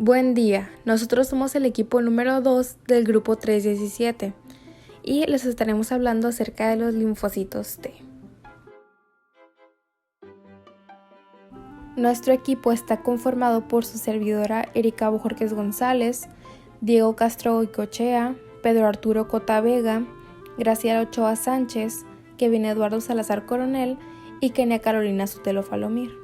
Buen día, nosotros somos el equipo número 2 del grupo 317 y les estaremos hablando acerca de los linfocitos T. Nuestro equipo está conformado por su servidora Erika Bojorquez González, Diego Castro Goicoechea, Pedro Arturo Cota Vega, Graciela Ochoa Sánchez, Kevin Eduardo Salazar Coronel y Kenia Carolina Sotelo Falomir.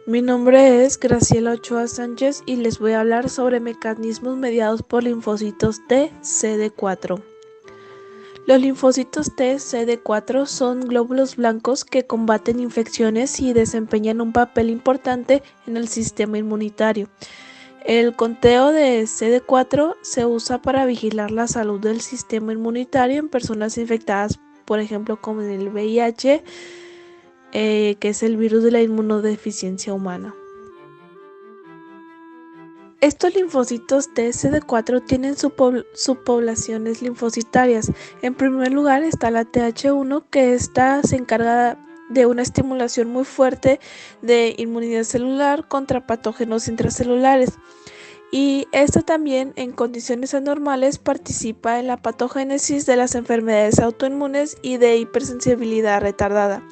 Mi nombre es Graciela Ochoa Sánchez y les voy a hablar sobre mecanismos mediados por linfocitos T CD4. Los linfocitos T CD4 son glóbulos blancos que combaten infecciones y desempeñan un papel importante en el sistema inmunitario. El conteo de CD4 se usa para vigilar la salud del sistema inmunitario en personas infectadas, por ejemplo, con el VIH, que es el virus de la inmunodeficiencia humana. Estos linfocitos T CD4 tienen subpoblaciones linfocitarias. En primer lugar está la TH1, que esta se encarga de una estimulación muy fuerte de inmunidad celular contra patógenos intracelulares. Y esta también, en condiciones anormales, participa en la patogénesis de las enfermedades autoinmunes y de hipersensibilidad retardada.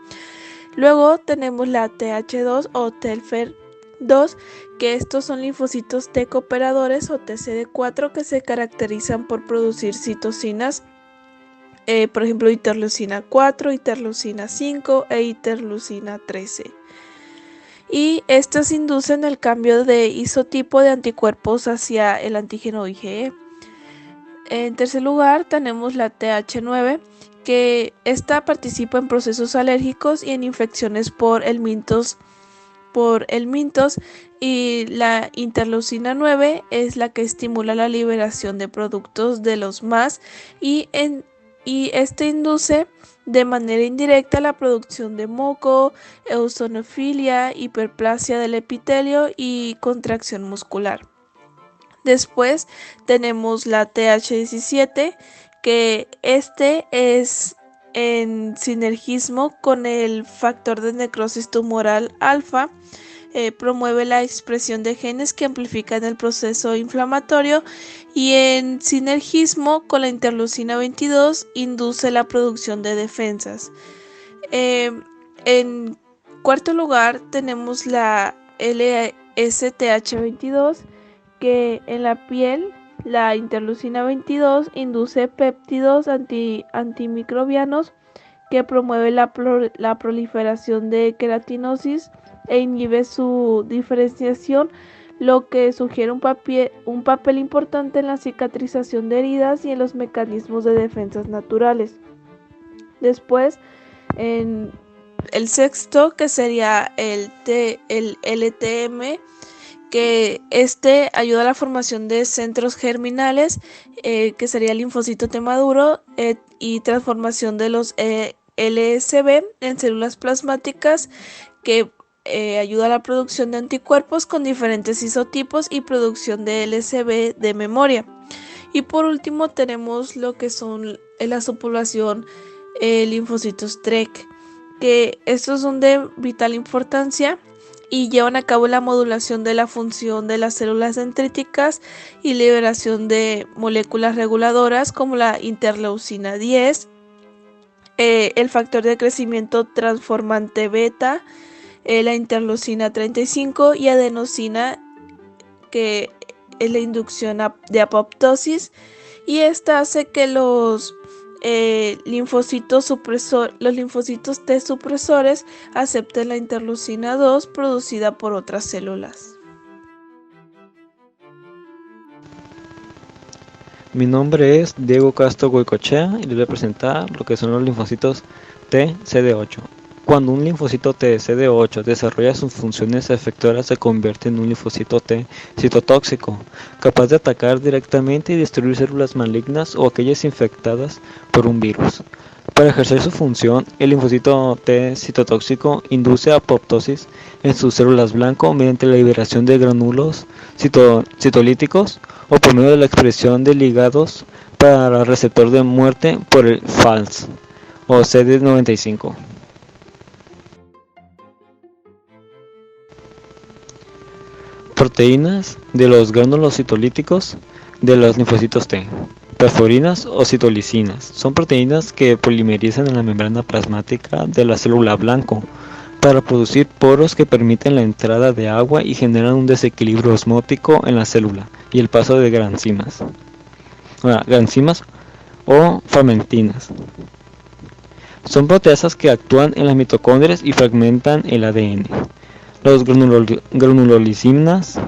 Luego tenemos la TH2 o Telfer 2, que estos son linfocitos T cooperadores o TCD4 que se caracterizan por producir citocinas, por ejemplo interleucina 4, interleucina 5 e interleucina 13. Y estas inducen el cambio de isotipo de anticuerpos hacia el antígeno IgE. En tercer lugar tenemos la TH9, que esta participa en procesos alérgicos y en infecciones por el mintos, y la interleucina 9 es la que estimula la liberación de productos de los MAS y este induce de manera indirecta la producción de moco, eosinofilia, hiperplasia del epitelio y contracción muscular. Después tenemos la TH17, que este es en sinergismo con el factor de necrosis tumoral alfa, promueve la expresión de genes que amplifican el proceso inflamatorio y en sinergismo con la interleucina 22 induce la producción de defensas. En cuarto lugar tenemos la LSTH22, que en la piel la interleucina 22 induce péptidos antimicrobianos que promueve la proliferación de queratinosis e inhibe su diferenciación, lo que sugiere un papel importante en la cicatrización de heridas y en los mecanismos de defensas naturales. Después, en el sexto, que sería el LTM, que este ayuda a la formación de centros germinales, que sería el linfocito T maduro, y transformación de los LSB en células plasmáticas, que ayuda a la producción de anticuerpos con diferentes isotipos y producción de LSB de memoria. Y por último tenemos lo que son la subpoblación linfocitos TREC, que estos son de vital importancia y llevan a cabo la modulación de la función de las células dendríticas y liberación de moléculas reguladoras como la interleucina 10, el factor de crecimiento transformante beta, la interleucina 35 y adenosina, que es la inducción de apoptosis, y esta hace que los linfocitos T supresores acepten la interleucina 2 producida por otras células. Mi nombre es Diego Castro Goicoechea y les voy a presentar lo que son los linfocitos T CD8. Cuando un linfocito T CD8 desarrolla sus funciones efectoras, se convierte en un linfocito T citotóxico, capaz de atacar directamente y destruir células malignas o aquellas infectadas por un virus. Para ejercer su función, el linfocito T citotóxico induce apoptosis en sus células blanco mediante la liberación de gránulos citolíticos o por medio de la expresión de ligados para el receptor de muerte por el FALS o CD95. Proteínas de los gránulos citolíticos de los linfocitos T. Perforinas o citolisinas son proteínas que polimerizan en la membrana plasmática de la célula blanco para producir poros que permiten la entrada de agua y generan un desequilibrio osmótico en la célula y el paso de granzimas o fragmentinas. Son proteasas que actúan en las mitocondrias y fragmentan el ADN. Los granulolisinas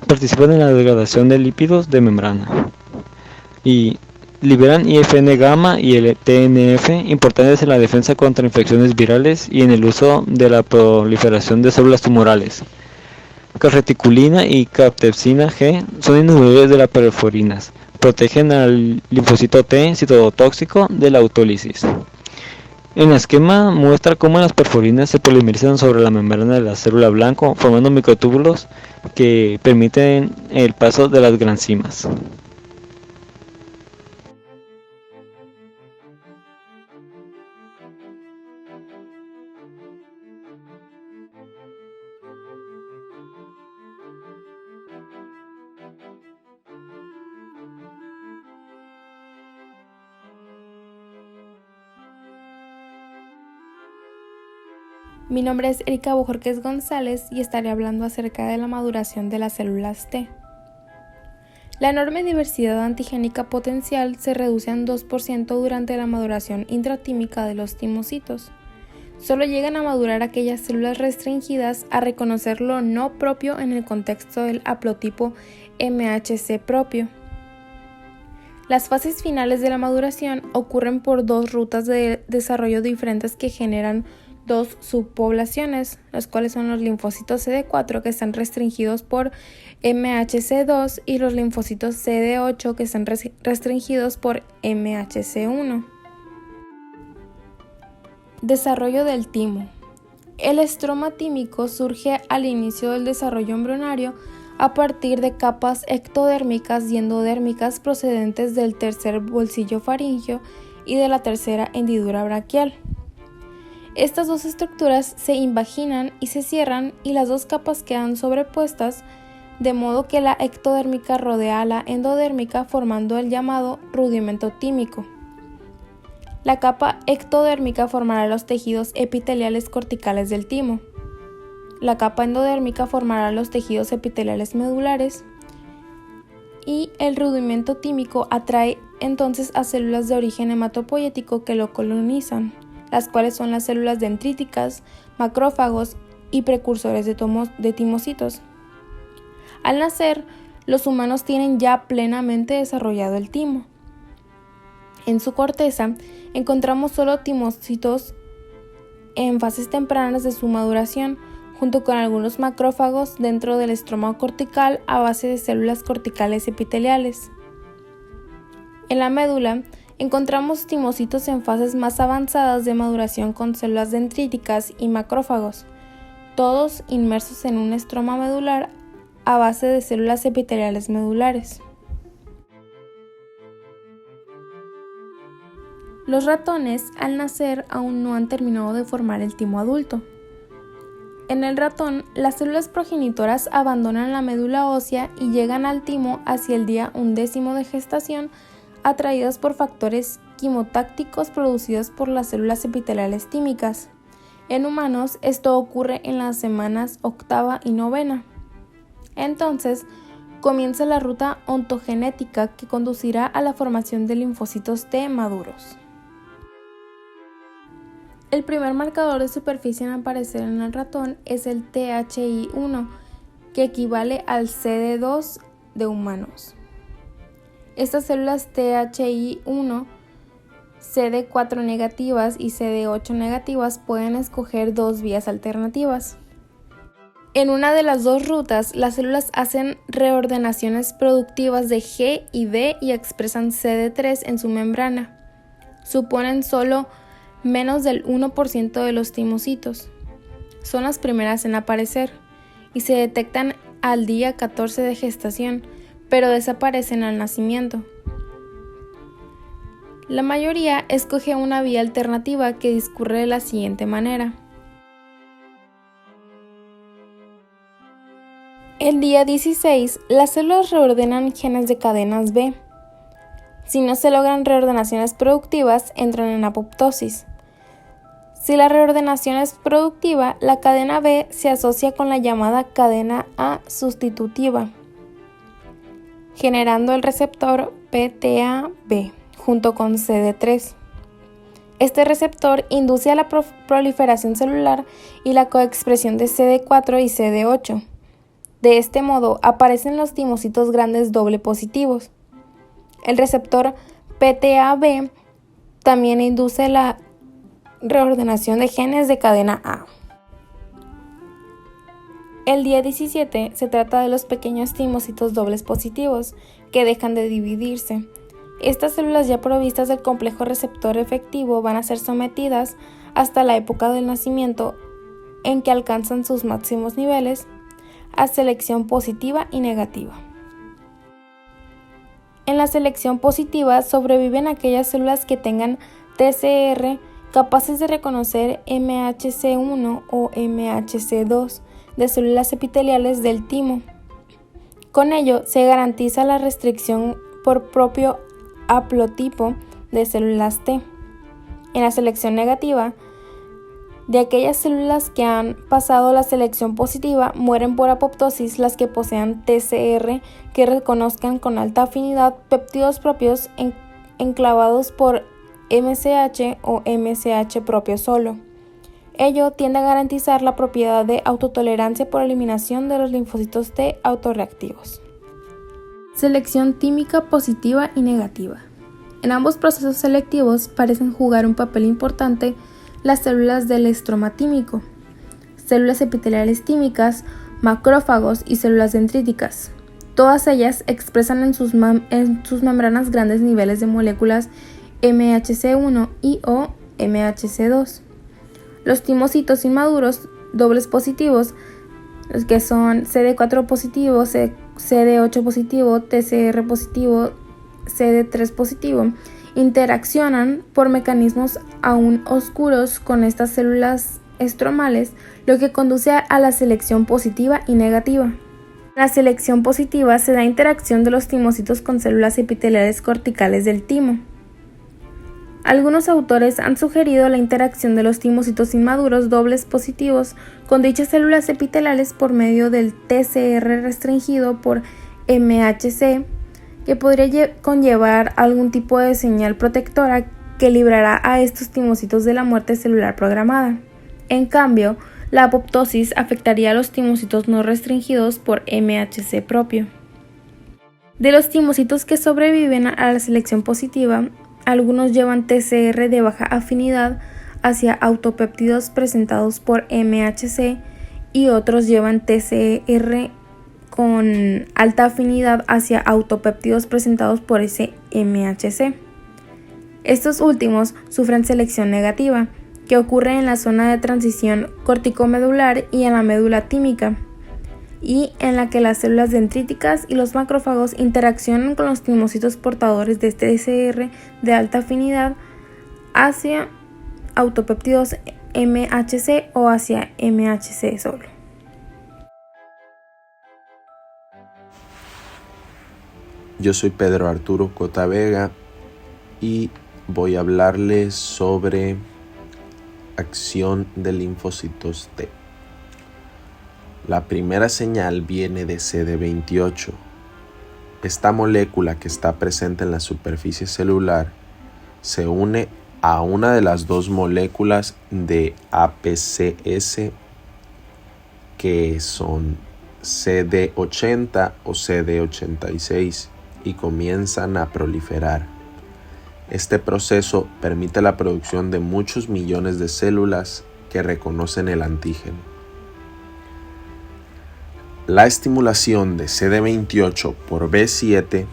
participan en la degradación de lípidos de membrana y liberan IFN gamma y el TNF, importantes en la defensa contra infecciones virales y en el uso de la proliferación de células tumorales. Calreticulina y captepsina G son inhibidores de las perforinas, protegen al linfocito T citotóxico de la autólisis. El esquema muestra cómo las perforinas se polimerizan sobre la membrana de la célula blanco, formando microtúbulos que permiten el paso de las granzimas. Mi nombre es Erika Bojorquez González y estaré hablando acerca de la maduración de las células T. La enorme diversidad antigénica potencial se reduce en 2% durante la maduración intratímica de los timocitos. Solo llegan a madurar aquellas células restringidas a reconocer lo no propio en el contexto del haplotipo MHC propio. Las fases finales de la maduración ocurren por dos rutas de desarrollo diferentes que generan dos subpoblaciones, las cuales son los linfocitos CD4 que están restringidos por MHC2 y los linfocitos CD8 que están restringidos por MHC1. Desarrollo del timo. El estroma tímico surge al inicio del desarrollo embrionario a partir de capas ectodérmicas y endodérmicas procedentes del tercer bolsillo faríngeo y de la tercera hendidura braquial. Estas dos estructuras se invaginan y se cierran y las dos capas quedan sobrepuestas, de modo que la ectodérmica rodea a la endodérmica formando el llamado rudimento tímico. La capa ectodérmica formará los tejidos epiteliales corticales del timo. La capa endodérmica formará los tejidos epiteliales medulares y el rudimento tímico atrae entonces a células de origen hematopoyético que lo colonizan, las cuales son las células dendríticas, macrófagos y precursores de timocitos. Al nacer, los humanos tienen ya plenamente desarrollado el timo. En su corteza encontramos solo timocitos en fases tempranas de su maduración, junto con algunos macrófagos dentro del estroma cortical a base de células corticales epiteliales. En la médula encontramos timocitos en fases más avanzadas de maduración con células dendríticas y macrófagos, todos inmersos en un estroma medular a base de células epiteliales medulares. Los ratones, al nacer, aún no han terminado de formar el timo adulto. En el ratón, las células progenitoras abandonan la médula ósea y llegan al timo hacia el día 10 de gestación, atraídas por factores quimotácticos producidos por las células epiteliales tímicas. En humanos, esto ocurre en las semanas 8ª y 9ª. Entonces, comienza la ruta ontogenética que conducirá a la formación de linfocitos T maduros. El primer marcador de superficie en aparecer en el ratón es el THI1, que equivale al CD2 de humanos. Estas células THI1, CD4 negativas y CD8 negativas pueden escoger dos vías alternativas. En una de las dos rutas, las células hacen reordenaciones productivas de G y D y expresan CD3 en su membrana. suponen solo menos del 1% de los timocitos. Son las primeras en aparecer y se detectan al día 14 de gestación, pero desaparecen al nacimiento. La mayoría escoge una vía alternativa que discurre de la siguiente manera. El día 16, las células reordenan genes de cadenas B. Si no se logran reordenaciones productivas, entran en apoptosis. Si la reordenación es productiva, la cadena B se asocia con la llamada cadena A sustitutiva, generando el receptor PTAB junto con CD3. Este receptor induce a la proliferación celular y la coexpresión de CD4 y CD8. De este modo, aparecen los timocitos grandes doble positivos. El receptor PTAB también induce la reordenación de genes de cadena A. El día 17 se trata de los pequeños timocitos dobles positivos que dejan de dividirse. Estas células ya provistas del complejo receptor efectivo van a ser sometidas hasta la época del nacimiento en que alcanzan sus máximos niveles a selección positiva y negativa. En la selección positiva sobreviven aquellas células que tengan TCR capaces de reconocer MHC1 o MHC2 de células epiteliales del timo. Con ello se garantiza la restricción por propio haplotipo de células T. En la selección negativa, de aquellas células que han pasado la selección positiva, mueren por apoptosis las que posean TCR que reconozcan con alta afinidad péptidos propios enclavados por MCH o MCH propio solo. Ello tiende a garantizar la propiedad de autotolerancia por eliminación de los linfocitos T autorreactivos. Selección tímica positiva y negativa. En ambos procesos selectivos parecen jugar un papel importante las células del estroma tímico, células epiteliales tímicas, macrófagos y células dendríticas. Todas ellas expresan en sus membranas grandes niveles de moléculas MHC1 y o MHC2. Los timocitos inmaduros dobles positivos, los que son CD4 positivo, CD8 positivo, TCR positivo, CD3 positivo, interaccionan por mecanismos aún oscuros con estas células estromales, lo que conduce a la selección positiva y negativa. En la selección positiva se da interacción de los timocitos con células epiteliales corticales del timo. Algunos autores han sugerido la interacción de los timocitos inmaduros dobles positivos con dichas células epiteliales por medio del TCR restringido por MHC, que podría conllevar algún tipo de señal protectora que librará a estos timocitos de la muerte celular programada. En cambio, la apoptosis afectaría a los timocitos no restringidos por MHC propio. De los timocitos que sobreviven a la selección positiva, algunos llevan TCR de baja afinidad hacia autopéptidos presentados por MHC y otros llevan TCR con alta afinidad hacia autopéptidos presentados por ese MHC. Estos últimos sufren selección negativa, que ocurre en la zona de transición corticomedular y en la médula tímica, y en la que las células dendríticas y los macrófagos interaccionan con los timocitos portadores de este TCR de alta afinidad hacia autopéptidos MHC o hacia MHC solo. Yo soy Pedro Arturo Cota Vega y voy a hablarles sobre acción de linfocitos T. La primera señal viene de CD28. Esta molécula que está presente en la superficie celular se une a una de las dos moléculas de APCS que son CD80 o CD86 y comienzan a proliferar. Este proceso permite la producción de muchos millones de células que reconocen el antígeno. La estimulación de CD28 por B7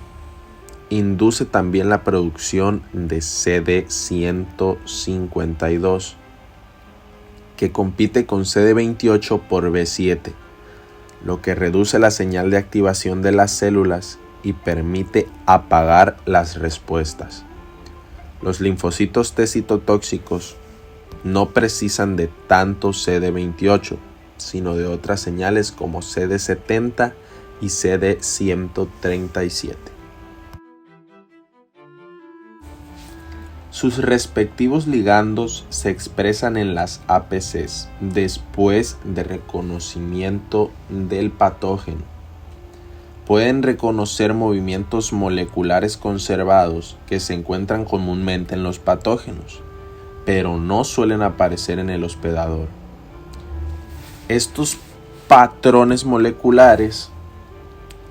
induce también la producción de CD152, que compite con CD28 por B7, lo que reduce la señal de activación de las células y permite apagar las respuestas. Los linfocitos T citotóxicos no precisan de tanto CD28, sino de otras señales como CD70 y CD137. Sus respectivos ligandos se expresan en las APCs después de reconocimiento del patógeno. Pueden reconocer movimientos moleculares conservados que se encuentran comúnmente en los patógenos, pero no suelen aparecer en el hospedador. Estos patrones moleculares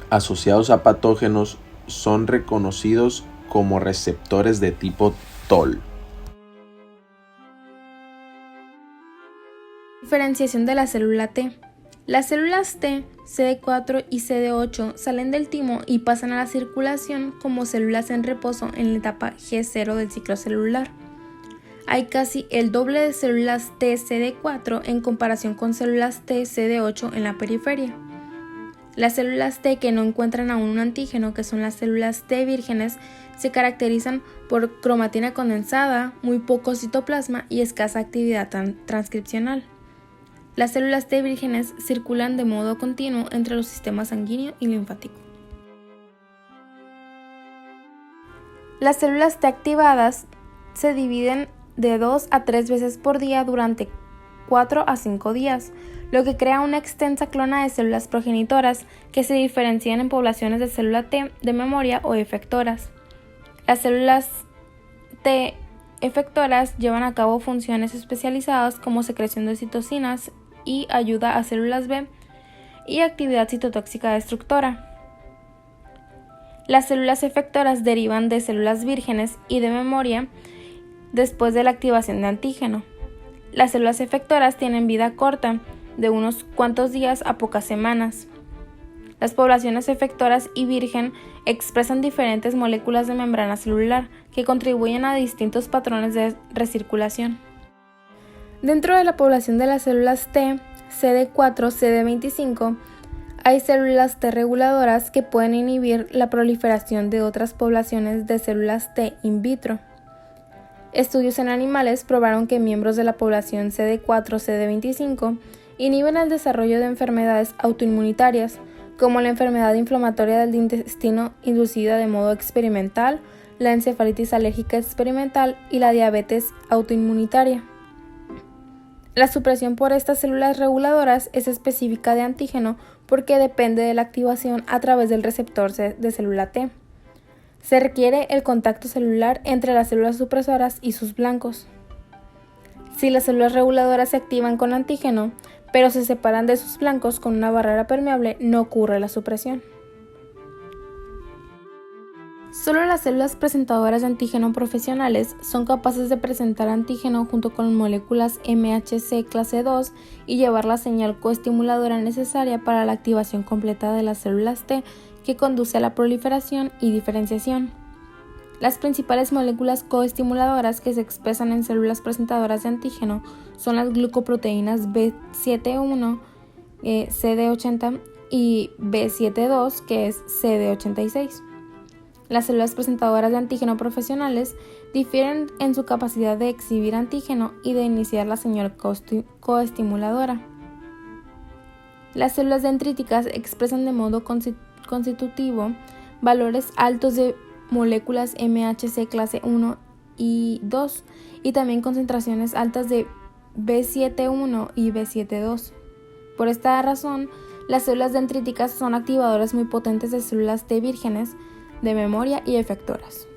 asociados a patógenos son reconocidos como receptores de tipo TOL. Diferenciación de la célula T. Las células T, CD4 y CD8 salen del timo y pasan a la circulación como células en reposo en la etapa G0 del ciclo celular. Hay casi el doble de células T CD4 en comparación con células T CD8 en la periferia. Las células T que no encuentran aún un antígeno, que son las células T vírgenes, se caracterizan por cromatina condensada, muy poco citoplasma y escasa actividad transcripcional. Las células T vírgenes circulan de modo continuo entre los sistemas sanguíneo y linfático. Las células T activadas se dividen de 2 a 3 veces por día durante 4 a 5 días, lo que crea una extensa clona de células progenitoras que se diferencian en poblaciones de célula T de memoria o efectoras. Las células T efectoras llevan a cabo funciones especializadas como secreción de citocinas y ayuda a células B y actividad citotóxica destructora. Las células efectoras derivan de células vírgenes y de memoria después de la activación de antígeno. Las células efectoras tienen vida corta, de unos cuantos días a pocas semanas. Las poblaciones efectoras y virgen expresan diferentes moléculas de membrana celular que contribuyen a distintos patrones de recirculación. Dentro de la población de las células T, CD4, CD25, hay células T reguladoras que pueden inhibir la proliferación de otras poblaciones de células T in vitro. Estudios en animales probaron que miembros de la población CD4-CD25 inhiben el desarrollo de enfermedades autoinmunitarias, como la enfermedad inflamatoria del intestino inducida de modo experimental, la encefalitis alérgica experimental y la diabetes autoinmunitaria. La supresión por estas células reguladoras es específica de antígeno porque depende de la activación a través del receptor de célula T. Se requiere el contacto celular entre las células supresoras y sus blancos. Si las células reguladoras se activan con antígeno, pero se separan de sus blancos con una barrera permeable, no ocurre la supresión. Solo las células presentadoras de antígeno profesionales son capaces de presentar antígeno junto con moléculas MHC clase II y llevar la señal coestimuladora necesaria para la activación completa de las células T que conduce a la proliferación y diferenciación. Las principales moléculas coestimuladoras que se expresan en células presentadoras de antígeno son las glucoproteínas B7-1, CD80 y B7-2, que es CD86. Las células presentadoras de antígeno profesionales difieren en su capacidad de exhibir antígeno y de iniciar la señal coestimuladora. Las células dendríticas expresan de modo constitutivo valores altos de moléculas MHC clase 1 y 2 y también concentraciones altas de B7-1 y B7-2. Por esta razón, las células dendríticas son activadoras muy potentes de células T vírgenes, de memoria y efectoras.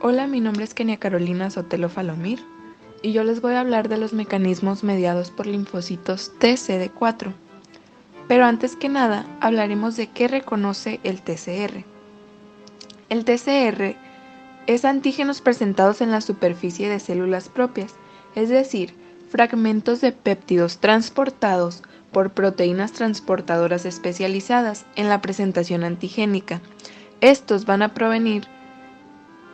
Hola, mi nombre es Kenia Carolina Sotelo Falomir y yo les voy a hablar de los mecanismos mediados por linfocitos TCD4. Pero antes que nada, hablaremos de qué reconoce el TCR. El TCR es antígenos presentados en la superficie de células propias, es decir, fragmentos de péptidos transportados por proteínas transportadoras especializadas en la presentación antigénica. Estos van a provenir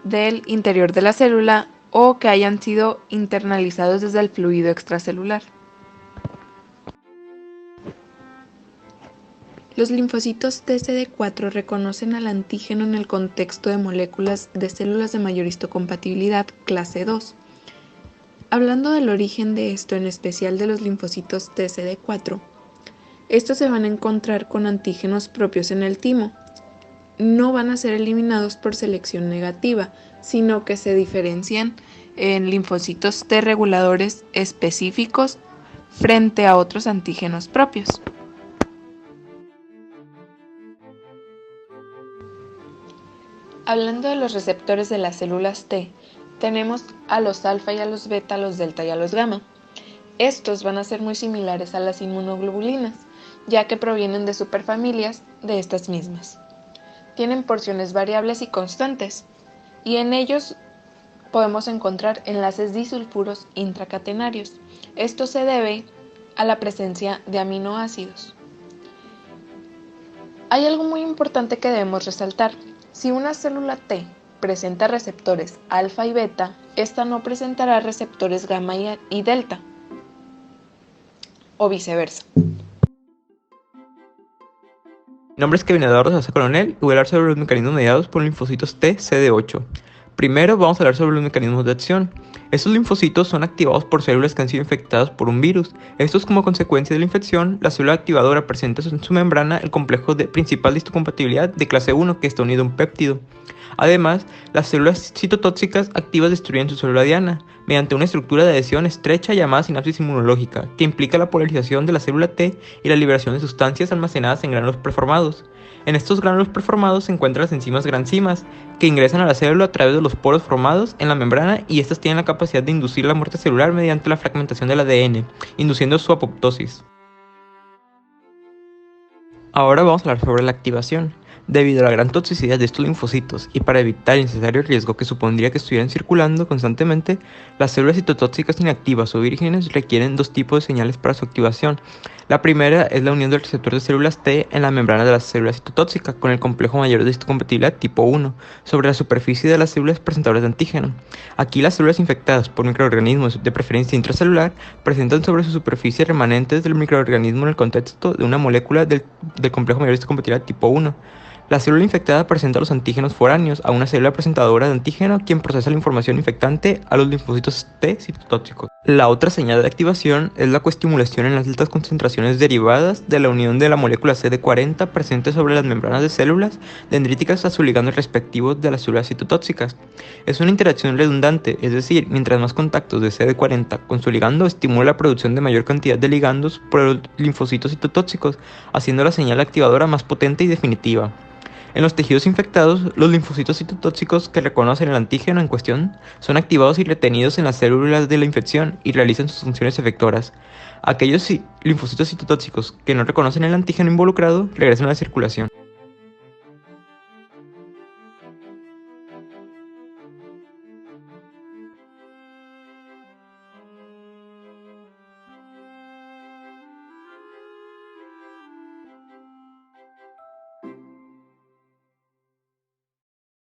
del interior de la célula o que hayan sido internalizados desde el fluido extracelular. Los linfocitos TCD4 reconocen al antígeno en el contexto de moléculas de células de mayor histocompatibilidad clase 2. Hablando del origen de esto, en especial de los linfocitos TCD4, estos se van a encontrar con antígenos propios en el timo. No van a ser eliminados por selección negativa, sino que se diferencian en linfocitos T reguladores específicos frente a otros antígenos propios. Hablando de los receptores de las células T, tenemos a los alfa y a los beta, a los delta y a los gamma. Estos van a ser muy similares a las inmunoglobulinas, ya que provienen de superfamilias de estas mismas. Tienen porciones variables y constantes, y en ellos podemos encontrar enlaces disulfuros intracatenarios. Esto se debe a la presencia de aminoácidos. Hay algo muy importante que debemos resaltar. Si una célula T presenta receptores alfa y beta, esta no presentará receptores gamma y delta, o viceversa. Mi nombre es Kevin Eduardo Sosa Coronel y voy a hablar sobre los mecanismos mediados por linfocitos T CD8. Primero vamos a hablar sobre los mecanismos de acción. Estos linfocitos son activados por células que han sido infectadas por un virus. Estos, como consecuencia de la infección, la célula activadora presenta en su membrana el complejo principal de histocompatibilidad de clase 1 que está unido a un péptido. Además, las células citotóxicas activas destruyen su célula diana mediante una estructura de adhesión estrecha llamada sinapsis inmunológica, que implica la polarización de la célula T y la liberación de sustancias almacenadas en gránulos preformados. En estos gránulos preformados se encuentran las enzimas granzimas, que ingresan a la célula a través de los poros formados en la membrana, y estas tienen la capacidad de inducir la muerte celular mediante la fragmentación del ADN, induciendo su apoptosis. Ahora vamos a hablar sobre la activación. Debido a la gran toxicidad de estos linfocitos y para evitar el innecesario riesgo que supondría que estuvieran circulando constantemente, las células citotóxicas inactivas o vírgenes requieren dos tipos de señales para su activación. La primera es la unión del receptor de células T en la membrana de las células citotóxicas con el complejo mayor de histocompatibilidad tipo 1 sobre la superficie de las células presentadoras de antígeno. Aquí las células infectadas por microorganismos de preferencia intracelular presentan sobre su superficie remanentes del microorganismo en el contexto de una molécula del complejo mayor de histocompatibilidad tipo 1. La célula infectada presenta los antígenos foráneos a una célula presentadora de antígeno, quien procesa la información infectante a los linfocitos T citotóxicos. La otra señal de activación es la coestimulación en las altas concentraciones derivadas de la unión de la molécula CD40 presente sobre las membranas de células dendríticas a sus ligandos respectivos de las células citotóxicas. Es una interacción redundante, es decir, mientras más contactos de CD40 con su ligando estimula la producción de mayor cantidad de ligandos por los linfocitos citotóxicos, haciendo la señal activadora más potente y definitiva. En los tejidos infectados, los linfocitos citotóxicos que reconocen el antígeno en cuestión son activados y retenidos en las células de la infección y realizan sus funciones efectoras. Aquellos linfocitos citotóxicos que no reconocen el antígeno involucrado regresan a la circulación.